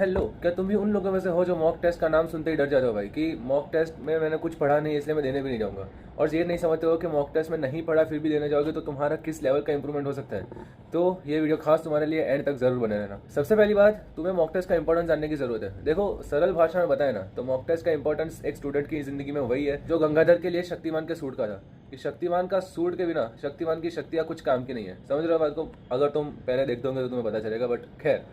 Hello, क्या तुम भी उन लोगों में से हो जो मॉक टेस्ट का नाम सुनते ही डर जाते हो भाई कि मॉक टेस्ट में मैंने कुछ पढ़ा नहीं इसलिए मैं देने भी नहीं जाऊंगा। और ये नहीं समझते हो कि मॉक टेस्ट में नहीं पढ़ा फिर भी देने जाओगे तो तुम्हारा किस लेवल का इंप्रूवमेंट हो सकता है। तो ये वीडियो खास तुम्हारे लिए एंड तक जरूर बने रहना। सबसे पहली बात, तुम्हें मॉक टेस्ट का इंपॉर्टेंस जानने की जरूरत है। देखो, सरल भाषा में बताए ना तो मॉक टेस्ट का इंपॉर्टेंस एक स्टूडेंट की जिंदगी में वही है जो गंगाधर के लिए शक्तिमान के सूट का था कि शक्तिमान का सूट के बिना शक्तिमान की शक्तियाँ कुछ काम की नहीं है। समझ रहे हो बात को? अगर तुम पहले देख दोगे तो तुम्हें पता चलेगा, बट खैर,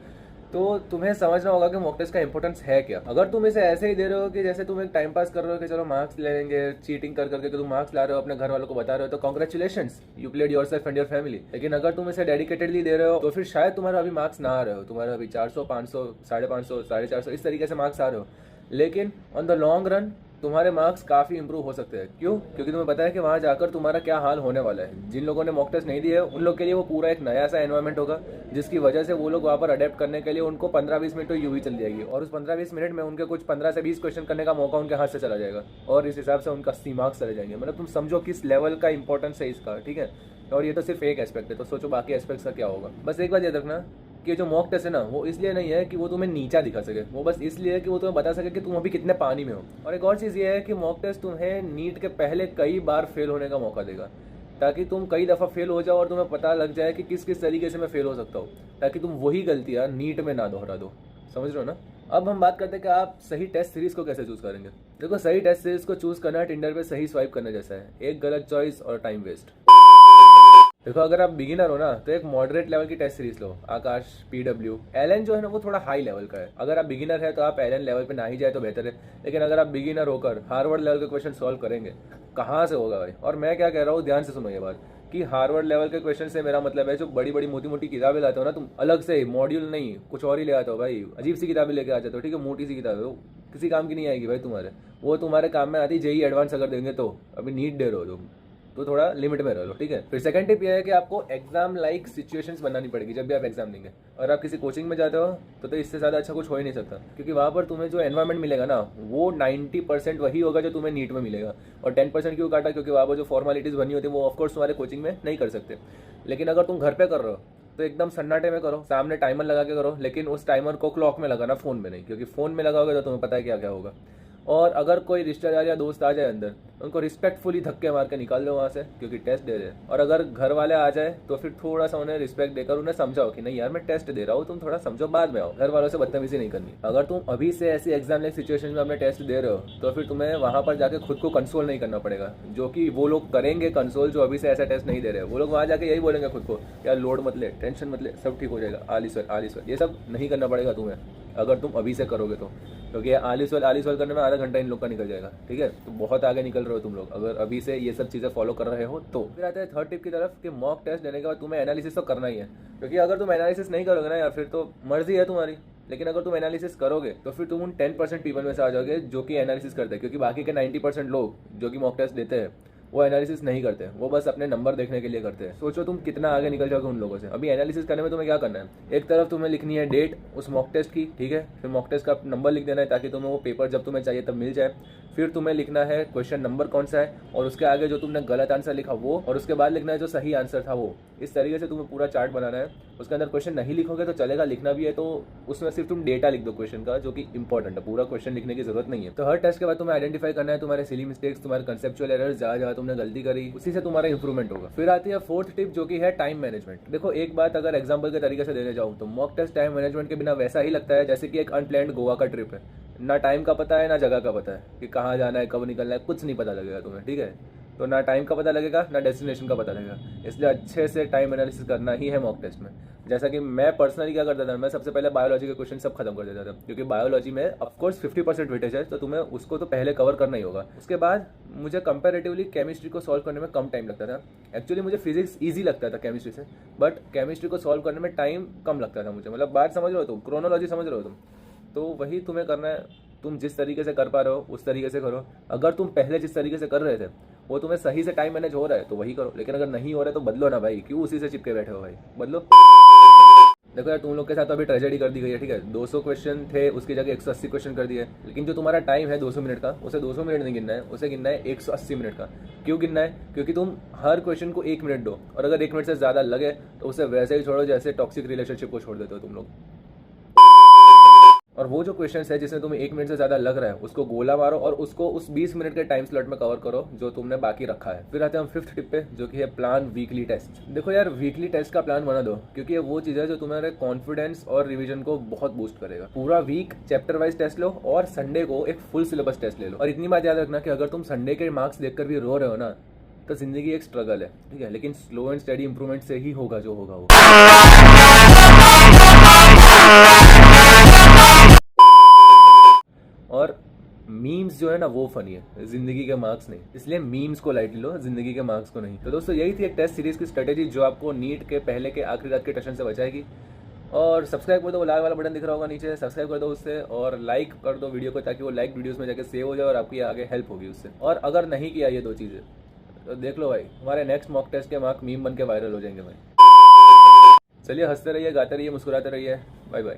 तो तुम्हें समझना होगा कि मॉक टेस्ट का इंपॉर्टेंस है क्या। अगर तुम इसे ऐसे ही दे रहे हो कि जैसे तुम एक टाइम पास कर रहे हो कि चलो मार्क्स ले लेंगे, चीटिंग कर करके तुम मार्क्स ला रहे हो, अपने घर वालों को बता रहे हो, तो congratulations, you played yourself and your family. लेकिन अगर तुम इसे डेडिकेटेडली दे रहे हो तो फिर शायद तुम्हारा अभी मार्क्स ना आ रहे हो, तुम्हारा अभी 400, 500, 550, 450 इस तरीके से मार्क्स आ रहे हो। लेकिन ऑन द लॉन्ग रन तुम्हारे मार्क्स काफ़ी इंप्रूव हो सकते हैं। क्यों? क्योंकि तुम्हें पता है कि वहाँ जाकर तुम्हारा क्या हाल होने वाला है। जिन लोगों ने मॉक टेस्ट नहीं दिए उन लोग के लिए वो पूरा एक नया सा एनवायरनमेंट होगा, जिसकी वजह से वो लोग वहाँ पर अडेप्ट करने के लिए उनको 15-20 मिनट तो यूं ही चल जाएगी, और उस 15-20 मिनट में उनके कुछ 15 से 20 क्वेश्चन करने का मौका उनके हाथ से चला जाएगा, और इस हिसाब से उनका 80 मार्क्स चले जाएंगे। मतलब तुम समझो किस लेवल का इंपॉर्टेंस है इसका, ठीक है। और ये तो सिर्फ एक एस्पेक्ट है, तो सोचो बाकी एस्पेक्ट्स का क्या होगा। बस एक बात याद रखना कि जो मॉक टेस्ट है ना, वो इसलिए नहीं है कि वो तुम्हें नीचा दिखा सके, वो बस इसलिए है कि वो तुम्हें बता सके कि तुम अभी कितने पानी में हो। और एक और चीज़ ये है कि मॉक टेस्ट तुम्हें नीट के पहले कई बार फेल होने का मौका देगा, ताकि तुम कई दफ़ा फेल हो जाओ और तुम्हें पता लग जाए कि किस किस तरीके से मैं फेल हो सकता हूँ, ताकि तुम वही गलतियाँ नीट में ना दोहरा दो। समझ रहे हो ना? अब हम बात करते हैं कि आप सही टेस्ट सीरीज को कैसे चूज करेंगे। देखो, सही टेस्ट सीरीज को चूज करना टिंडर पे सही स्वाइप करने जैसा है, एक गलत चॉइस और टाइम वेस्ट। देखो, अगर आप बिगिनर हो ना तो एक मॉडरेट लेवल की टेस्ट सीरीज लो। आकाश, पीडब्ल्यू, एलन जो है ना वो थोड़ा हाई लेवल का है। अगर आप बिगिनर है तो आप एलन लेवल पे ना ही जाए तो बेहतर है। लेकिन अगर आप बिगिनर होकर हार्वर्ड लेवल के क्वेश्चन सॉल्व करेंगे, कहाँ से होगा भाई? और मैं क्या कह रहा हूँ, ध्यान से सुनो ये बात कि हार्वर्ड लेवल के क्वेश्चन से मेरा मतलब है जो बड़ी बड़ी मोटी मोटी किताबें लाते हो ना तुम, अलग से मॉड्यूल नहीं कुछ और ही ले आते हो भाई, अजीब सी किताबें लेके आ जाते हो, ठीक है। मोटी सी किताबें वो किसी काम की नहीं आएगी भाई तुम्हारे, वो तुम्हारे काम में आती जेई एडवांस अगर देंगे तो। अभी नीट दे रहे हो तुम तो थोड़ा लिमिट में रह लो, ठीक है। फिर सेकंड टिप ये है कि आपको एग्जाम लाइक सिचुएशंस बनानी पड़ेगी जब भी आप एग्जाम देंगे। और आप किसी कोचिंग में जाते हो तो इससे ज़्यादा अच्छा कुछ हो ही नहीं सकता, क्योंकि वहाँ पर तुम्हें जो एनवायरनमेंट मिलेगा ना वो 90% वही होगा जो तुम्हें नीट में मिलेगा। और 10% क्यों काटा? क्योंकि वहाँ पर जो फॉर्मेलिटीज़ बनी होती है वो ऑफकोर्स तुम्हारे कोचिंग में नहीं कर सकते। लेकिन अगर तुम घर पर कर रहे हो तो एकदम सन्नाटे में करो, सामने टाइमर लगा के करो, लेकिन उस टाइमर को क्लॉक में लगाना, फोन में नहीं, क्योंकि फोन में लगाओगे तो तुम्हें पता है क्या क्या होगा। और अगर कोई रिश्तेदार या दोस्त आ जाए अंदर, उनको रिस्पेक्टफुली धक्के मार के निकाल दो वहाँ से, क्योंकि टेस्ट दे रहे हैं। और अगर घर वाले आ जाए तो फिर थोड़ा सा उन्हें रिस्पेक्ट देकर उन्हें समझाओ कि नहीं यार मैं टेस्ट दे रहा हूँ, तुम थोड़ा समझो, बाद में आओ। घर वालों से बदतमीजी नहीं करनी। अगर तुम अभी से ऐसी एग्जाम लाइक सिचुएशन में अपने टेस्ट दे रहे हो तो फिर तुम्हें वहाँ पर जाके खुद को कंसोल नहीं करना पड़ेगा, जो कि वो लोग करेंगे कंसोल जो अभी से ऐसा टेस्ट नहीं दे रहे। वो लोग वहाँ जाके यही बोलेंगे खुद को, यार लोड मत ले, टेंशन मत ले, सब ठीक हो जाएगा, आलिस आलिस। ये सब नहीं करना पड़ेगा तुम्हें अगर तुम अभी से करोगे तो, क्योंकि आलिस वाल करने में आधा घंटा इन लोग का निकल जाएगा, ठीक है। तो बहुत आगे निकल रहे हो तुम लोग अगर अभी से ये सब चीज़ें फॉलो कर रहे हो तो। फिर आते हैं थर्ड टिप की तरफ कि मॉक टेस्ट देने के बाद तुम्हें एनालिसिस तो करना ही है, क्योंकि अगर तुम एनालिसिस नहीं करोगे ना यार फिर तो मर्जी है तुम्हारी। लेकिन अगर तुम एनालिसिस करोगे तो फिर तुम उन 10% पीपल में से आ जाओगे जो कि एनालिसिस करते हैं, क्योंकि बाकी के 90% लोग जो कि मॉक टेस्ट देते हैं वो एनालिसिस नहीं करते, वो बस अपने नंबर देखने के लिए करते हैं। सोचो तुम कितना आगे निकल जाओगे उन लोगों से। अभी एनालिसिस करने में तुम्हें क्या करना है, एक तरफ तुम्हें लिखनी है डेट उस मॉक टेस्ट की, ठीक है। फिर मॉक टेस्ट का नंबर लिख देना है ताकि तुम्हें वो पेपर जब तुम्हें चाहिए तब मिल जाए। फिर तुम्हें लिखना है क्वेश्चन नंबर कौन सा है, और उसके आगे जो तुमने गलत आंसर लिखा वो, और उसके बाद लिखना है जो सही आंसर था वो। इस तरीके से तुम्हें पूरा चार्ट बनाना है। उसके अंदर क्वेश्चन नहीं लिखोगे तो चलेगा, लिखना भी है तो उसमें सिर्फ तुम डेटा लिख दो क्वेश्चन का, जो कि इंपॉर्टेंट है, पूरा क्वेश्चन लिखने की जरूरत नहीं है। तो हर टेस्ट के बाद तुम्हें आइडेंटिफाई करना है तुम्हारे सिली मिस्टेक्स, तुम्हारे कंसेप्चुअल एरर्स, जहाँ जहाँ तुमने गलती करी, उसी से तुम्हारा इंप्रूवमेंट होगा। फिर आती है फोर्थ टिप जो कि है टाइम मैनेजमेंट। देखो, एक बात अगर एग्जांपल के तरीके से देने जाऊँ तो मॉक टेस्ट टाइम मैनेजमेंट के बिना वैसा ही लगता है जैसे कि एक अनप्लान्ड गोवा का ट्रिप है। ना टाइम का पता है ना जगह का पता है कि कहाँ जाना है, कब निकलना है, कुछ नहीं पता लगेगा तुम्हें, ठीक है। तो ना टाइम का पता लगेगा ना डेस्टिनेशन का पता लगेगा, इसलिए अच्छे से टाइम एनालिसिस करना ही है मॉक टेस्ट में। जैसा कि मैं पर्सनली क्या करता था, मैं सबसे पहले बायोलॉजी के क्वेश्चन सब खत्म कर देता था, क्योंकि बायोलॉजी में ऑफकोर्स 50% वेटेज है, तो तुम्हें उसको तो पहले कवर करना ही होगा। उसके बाद मुझे कंपैरेटिवली केमिस्ट्री को सॉल्व करने में कम टाइम लगता था। एक्चुअली मुझे फिजिक्स ईजी लगता था केमिस्ट्री से, बट केमिस्ट्री को सॉल्व करने में टाइम कम लगता था मुझे। मतलब बात समझ रहे हो तुम, क्रोनोलॉजी समझ रहे हो तुम, तो वही तुम्हें करना है। तुम जिस तरीके से कर पा रहे हो उस तरीके से करो। अगर तुम पहले जिस तरीके से कर रहे थे वो तुम्हें सही से टाइम मैनेज हो रहा है तो वही करो, लेकिन अगर नहीं हो रहा है तो बदलो ना भाई, क्यों उसी से चिपके बैठे हो भाई, बदलो। देखो यार, तुम लोग के साथ अभी ट्रेजेडी कर दी गई है, ठीक है। 200 क्वेश्चन थे, उसकी जगह 180 क्वेश्चन कर दिए, लेकिन जो तुम्हारा टाइम है 200 मिनट का, उसे 200 मिनट नहीं गिनना है, उसे गिनना है 180 मिनट का। क्यों गिनना है? क्योंकि तुम हर क्वेश्चन को 1 मिनट दो, और अगर 1 मिनट से ज़्यादा लगे तो उसे वैसे ही छोड़ो जैसे टॉक्सिक रिलेशनशिप को छोड़ देते हो तुम लोग। और क्वेश्चन है जिसमें तुम्हें 1 मिनट से ज्यादा लग रहा है उसको गोला मारो और उसको उस 20 मिनट के टाइम स्लॉट में कवर करो जो तुमने बाकी रखा है। फिर आते हैं हम 5th टिप पे, जो कि है प्लान वीकली टेस्ट। देखो यार, वीकली टेस्ट का प्लान बना दो, क्योंकि ये वो चीज है जो तुम्हारे कॉन्फिडेंस और रिविजन को बहुत बूस्ट करेगा। पूरा वीक चैप्टर वाइज टेस्ट लो और संडे को एक फुल सिलेबस टेस्ट ले लो। और इतनी बात याद रखना कि अगर तुम संडे के मार्क्स देखकर भी रो रहे हो ना, तो जिंदगी एक स्ट्रगल है, ठीक है, लेकिन स्लो एंड स्टडी इंप्रूवमेंट से ही होगा जो होगा वो। और मीम्स जो है ना वो फनी है, जिंदगी के मार्क्स नहीं, इसलिए मीम्स को लाइटली लो, जिंदगी के मार्क्स को नहीं। तो दोस्तों यही थी एक टेस्ट सीरीज की स्ट्रेटेजी जो आपको नीट के पहले के आखिरी रात के टेंशन से बचाएगी। और सब्सक्राइब कर दो, वो लाल वाला बटन दिख रहा होगा नीचे, सब्सक्राइब कर दो उससे, और लाइक कर दो वीडियो को, ताकि वो लाइक वीडियोस में जाके सेव हो जाए और आपकी आगे हेल्प होगी उससे। और अगर नहीं किया ये 2 चीज़ें तो देख लो भाई, हमारे नेक्स्ट मॉक टेस्ट के मार्क मीम बन के वायरल हो जाएंगे भाई। चलिए, हंसते रहिए, गाते रहिए, मुस्कुराते रहिए। Bye bye.